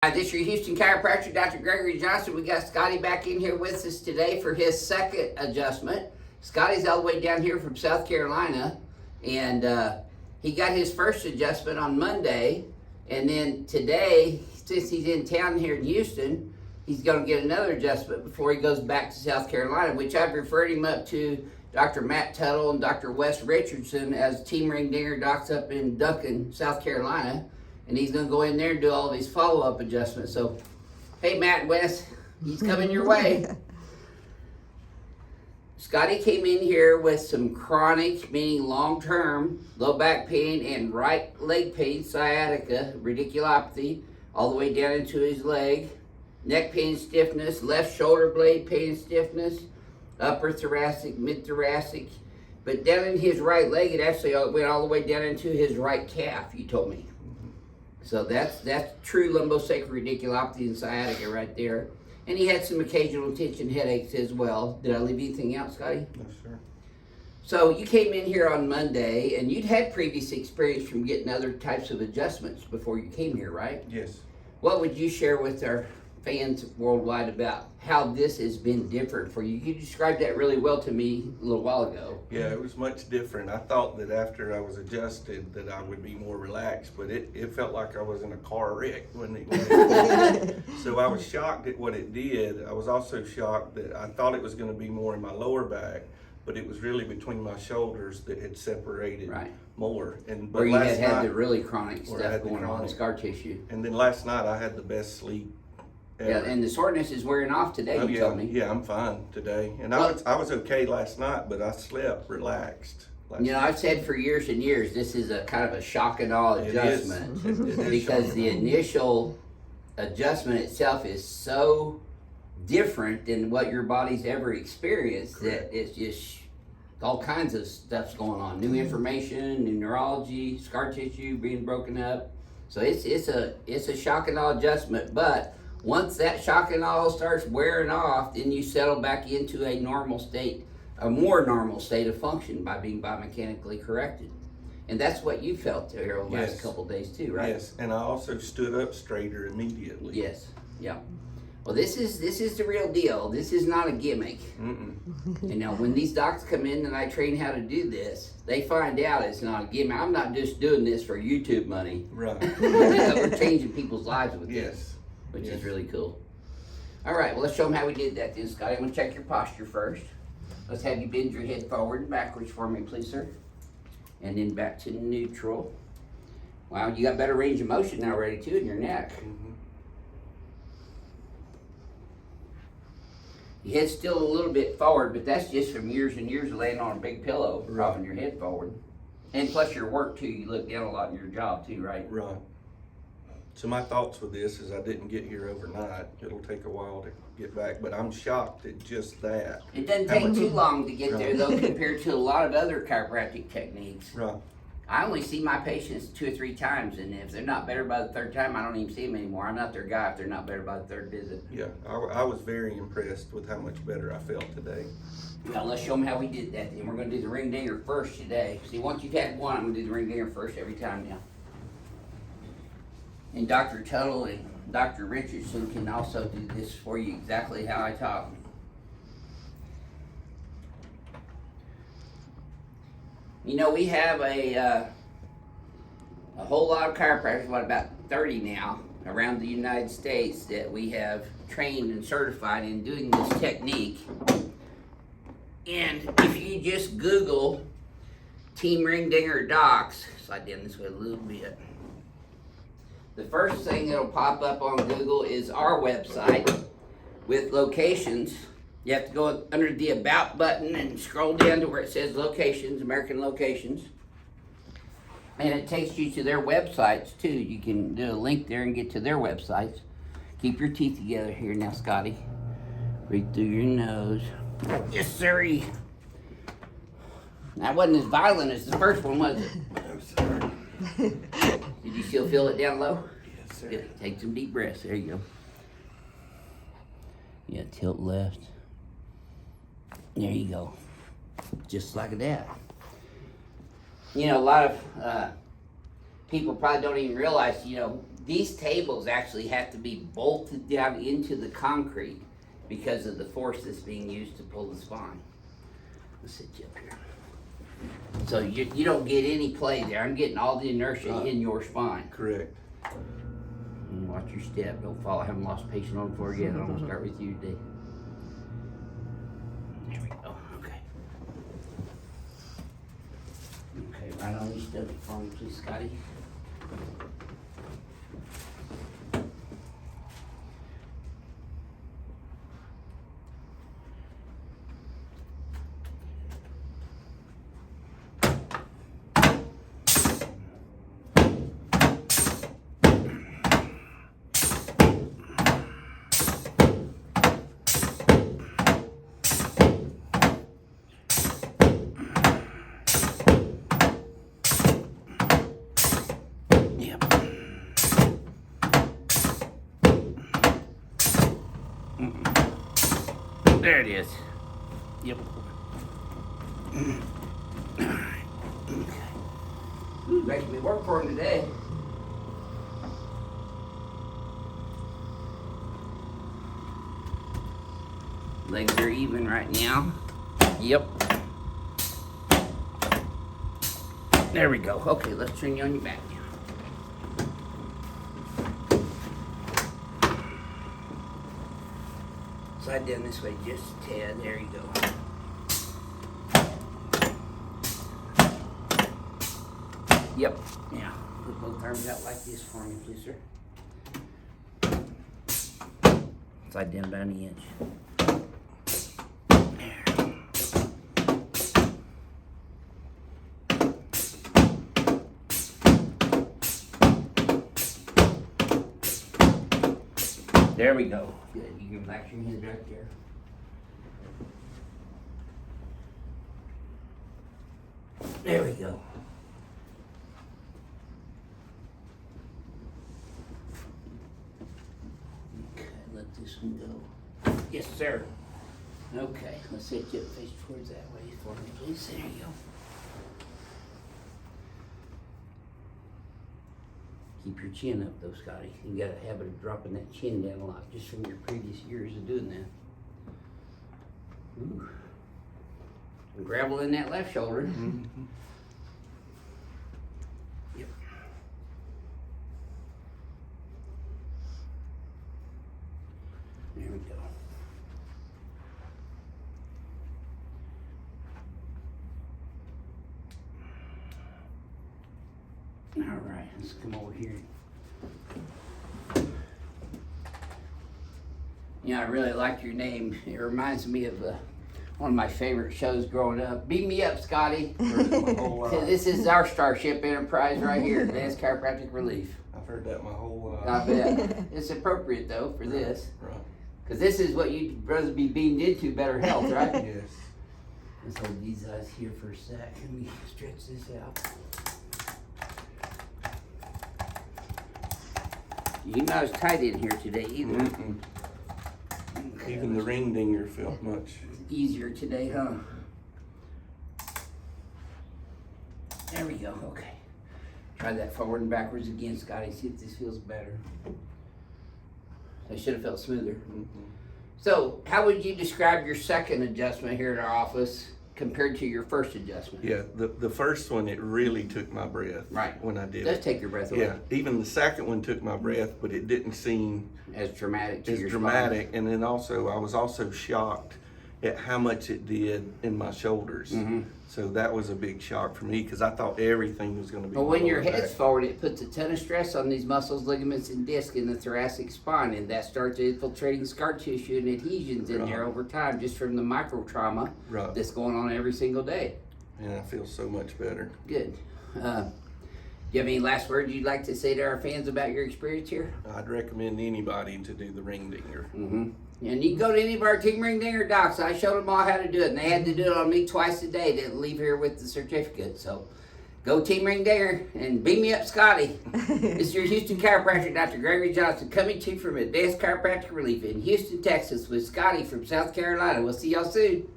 Hi, this is your Houston chiropractor, Dr. Gregory Johnson. We got Scotty back in here with us today for his second adjustment. Scotty's all the way down here from South Carolina, and he got his first adjustment on Monday, and then today, since he's in town here in Houston, he's going to get another adjustment before he goes back to South Carolina, which I've referred him up to Dr. Matt Tuttle and Dr. Wes Richardson as team ring dinger docs up in Duncan, South Carolina. And he's going to go in there and do all these follow-up adjustments. So, hey, Matt and Wes, he's coming your way. Scotty came in here with some chronic, meaning long-term, low back pain and right leg pain, sciatica, radiculopathy, all the way down into his leg. Neck pain, stiffness, left shoulder blade pain, stiffness, upper thoracic, mid-thoracic. But down in his right leg, it actually went all the way down into his right calf, you told me. So that's true lumbosacral radiculopathy and sciatica right there. And he had some occasional tension headaches as well. Did I leave anything out, Scotty? No, sir. So you came in here on Monday, and you'd had previous experience from getting other types of adjustments before you came here, right? Yes. What would you share with our fans worldwide about how this has been different for you? You described that really well to me a little while ago. Yeah, it was much different. I thought that after I was adjusted that I would be more relaxed, but it felt like I was in a car wreck when it So I was shocked at what it did. I was also shocked that I thought it was going to be more in my lower back, but it was really between my shoulders that had separated more. And but where you last had night, the really chronic where I stuff had the going on, chronic. scar tissue. And then last night I had the best sleep ever. Yeah, and the soreness is wearing off today, Oh, you yeah, told me. yeah, I'm fine today. And Well, I was okay last night, but I slept relaxed. You know, I've said for years and years, this is a kind of a shock and awe adjustment. It is Because shock the and awe. initial adjustment itself is so different than what your body's ever experienced. Correct. That it's just all kinds of stuff's going on. New information, new neurology, scar tissue being broken up. So it's a shock and awe adjustment. But once that shock and awe starts wearing off, then you settle back into a normal state, a more normal state of function by being biomechanically corrected. And that's what you felt here over the last Yes. couple of days too, right? Yes, and I also stood up straighter immediately. Yes. Yeah. Well, this is the real deal. This is not a gimmick. Mm-mm. You know, when these docs come in and I train how to do this, they find out it's not a gimmick. I'm not just doing this for YouTube money. Right. We're changing people's lives with this, Yes. which Yes. is really cool. All right, well, let's show them how we did that then, Scotty. I'm going to check your posture first. Let's have you bend your head forward and backwards for me, please, sir. And then back to neutral. Wow, you got better range of motion now already, too, in your neck. Mhm. Your head's still a little bit forward, but that's just from years and years of laying on a big pillow, propping your head forward. And plus your work, too. You look down a lot in your job, too, right? Right. So my thoughts with this is I didn't get here overnight. It'll take a while to get back, but I'm shocked at just that. It doesn't How take much- too long to get there, though, compared to a lot of other chiropractic techniques. Right. I only see my patients 2 or 3 times, and if they're not better by the 3rd time, I don't even see them anymore. I'm not their guy if they're not better by the 3rd visit. Yeah, I was very impressed with how much better I felt today. Now, let's show them how we did that, then. We're going to do the ring dinger first today. See, once you've had one, I'm going to do the ring dinger first every time now. And Dr. Tuttle and Dr. Richardson can also do this for you exactly how I taught them. You know, we have a whole lot of chiropractors, about 30 now, around the United States that we have trained and certified in doing this technique. And if you just Google Team Ring Dinger Docs, slide down this way a little bit. The first thing that'll pop up on Google is our website with locations. You have to go under the About button and scroll down to where it says locations, American locations. And it takes you to their websites too. You can do a link there and get to their websites. Keep your teeth together here now, Scotty. Breathe through your nose. Yes, sirree. That wasn't as violent as the first one, was it? No, sir. Did you still feel it down low? Yes, sir. Good. Take some deep breaths. There you go. Yeah, tilt left. There you go. Just like that. You know, a lot of people probably don't even realize, you know, these tables actually have to be bolted down into the concrete because of the force that's being used to pull the spine. Let's sit you up here. So you don't get any play there. I'm getting all the inertia in your spine. Correct. And watch your step. Don't fall. I haven't lost patience on the floor yet. I'm gonna start with you today. There we go. Okay. Okay, right on your stomach for me, please, Scotty. There it is. Yep. Ooh, making me work for him today. Legs are even right now. Yep. There we go. Okay, let's turn you on your back now. Slide down this way just a tad. There you go. Yep. Now, put both arms out like this for me, please, sir. Slide down about an inch. There we go. Good. You can relax your hands right there. There we go. Okay, let this one go. Yes, sir. Okay, let's set you up face towards that way for me, please. There you go. Keep your chin up though, Scotty. You got a habit of dropping that chin down a lot just from your previous years of doing that. Ooh. And gravel in that left shoulder. Mm-hmm. Yep. There we go. All right, let's come over here. Yeah, I really like your name. It reminds me of one of my favorite shows growing up. Beat me up, Scotty. This is our Starship Enterprise right here, Texas Chiropractic Relief. I've heard that my whole life. I bet. It's appropriate though for this. Right. Because this is what you'd rather be beamed into, better health, right? Yes. Let's hold these eyes here for a sec. Let me stretch this out. You're not as tight in here today either. Mm-mm. Okay, Even the ring dinger felt much. easier today, huh? There we go, okay. Try that forward and backwards again, Scotty, see if this feels better. I should have felt smoother. Mm-hmm. So, how would you describe your second adjustment here at our office compared to your first adjustment? Yeah, the first one, it really took my breath. Right. When I did It does it. take your breath away. Yeah, even the second one took my breath, but it didn't seem As dramatic to as your dramatic. spine. And then also, I was also shocked at how much it did in my shoulders. Mhm. So that was a big shock for me because I thought everything was going to be. But when my your lower head's back. forward, it puts a ton of stress on these muscles, ligaments, and discs in the thoracic spine, and that starts infiltrating scar tissue and adhesions in there Right. over time, just from the micro trauma Right. that's going on every single day. And I feel so much better. Good. Do you have any last words you'd like to say to our fans about your experience here? I'd recommend anybody to do the ring dinger. Mm-hmm. And you can go to any of our Team Ring Dinger docs. I showed them all how to do it, and they had to do it on me twice a day to leave here with the certificate. So go Team Ring Dinger and beam me up, Scotty. This is your Houston chiropractor, Dr. Gregory Johnson, coming to you from Advanced Chiropractic Relief in Houston, Texas, with Scotty from South Carolina. We'll see y'all soon.